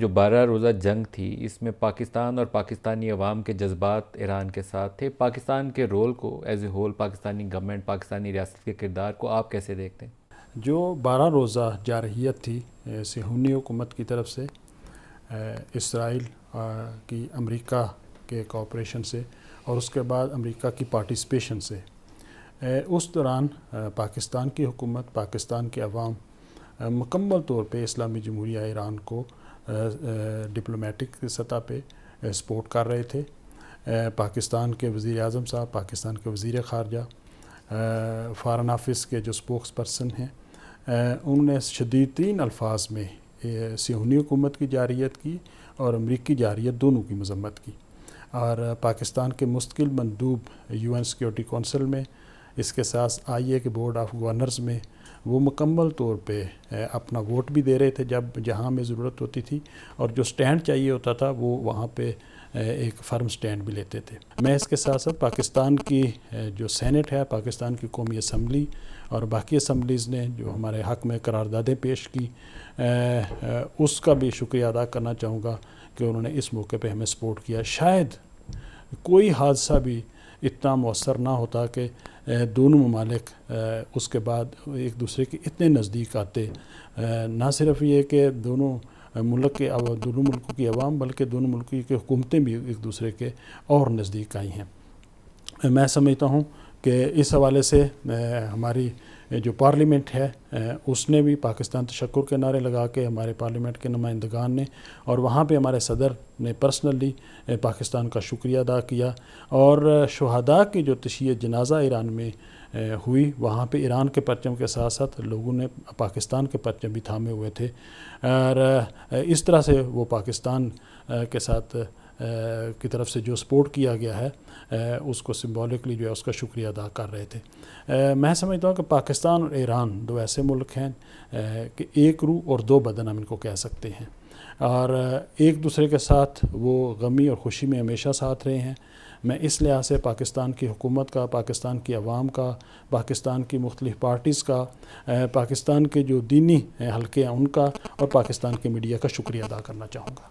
جو 12 روزہ جنگ تھی اس میں پاکستان اور پاکستانی عوام کے جذبات ایران کے ساتھ تھے. پاکستان کے رول کو as a whole, Pakistani government, Pakistani ریاست کے کردار کو آپ کیسے دیکھتے ہیں؟ جو 12 روزہ جارحیت تھی صہیونی حکومت کی طرف سے اسرائیل کی امریکہ کے کوآپریشن سے اور اس کے بعد امریکہ کی پارٹیسپیشن سے، اس دوران پاکستان کی حکومت، پاکستان کے عوام مکمل طور پہ اسلامی جمہوریہ ایران کو ڈپلومیٹک سطح پہ سپورٹ کر رہے تھے. پاکستان کے وزیر اعظم صاحب، پاکستان کے وزیر خارجہ، فارن آفس کے جو سپوکس پرسن ہیں، انہوں نے شدید ترین الفاظ میں صہیونی حکومت کی جارحیت کی اور امریکی جارحیت دونوں کی مذمت کی. اور پاکستان کے مستقل مندوب UN سیکیورٹی کونسل میں، اس کے ساتھ IA کے بورڈ آف گورنرز میں، وہ مکمل طور پہ اپنا ووٹ بھی دے رہے تھے جہاں میں ضرورت ہوتی تھی، اور جو سٹینڈ چاہیے ہوتا تھا وہ وہاں پہ ایک فرم سٹینڈ بھی لیتے تھے. میں اس کے ساتھ ساتھ پاکستان کی جو سینٹ ہے، پاکستان کی قومی اسمبلی اور باقی اسمبلیز نے جو ہمارے حق میں قراردادیں پیش کی، اس کا بھی شکریہ ادا کرنا چاہوں گا کہ انہوں نے اس موقع پہ ہمیں سپورٹ کیا. شاید کوئی حادثہ بھی اتنا مؤثر نہ ہوتا کہ دونوں ممالک اس کے بعد ایک دوسرے کے اتنے نزدیک آتے. نہ صرف یہ کہ دونوں ملکوں کی عوام بلکہ دونوں ملکوں کی حکومتیں بھی ایک دوسرے کے اور نزدیک آئی ہیں. میں سمجھتا ہوں کہ اس حوالے سے ہماری جو پارلیمنٹ ہے اس نے بھی پاکستان تشکر کے نعرے لگا کے، ہمارے پارلیمنٹ کے نمائندگان نے، اور وہاں پہ ہمارے صدر نے پرسنلی پاکستان کا شکریہ ادا کیا. اور شہداء کی جو تشییع جنازہ ایران میں ہوئی، وہاں پہ ایران کے پرچم کے ساتھ ساتھ لوگوں نے پاکستان کے پرچم بھی تھامے ہوئے تھے، اور اس طرح سے وہ پاکستان کے ساتھ کی طرف سے جو سپورٹ کیا گیا ہے اس کو سمبولکلی جو ہے اس کا شکریہ ادا کر رہے تھے. میں سمجھتا ہوں کہ پاکستان اور ایران دو ایسے ملک ہیں کہ ایک روح اور دو بدن ہم ان کو کہہ سکتے ہیں، اور ایک دوسرے کے ساتھ وہ غمی اور خوشی میں ہمیشہ ساتھ رہے ہیں. میں اس لحاظ سے پاکستان کی حکومت کا، پاکستان کی عوام کا، پاکستان کی مختلف پارٹیز کا، پاکستان کے جو دینی حلقے ہیں ان کا، اور پاکستان کے میڈیا کا شکریہ ادا کرنا چاہوں گا.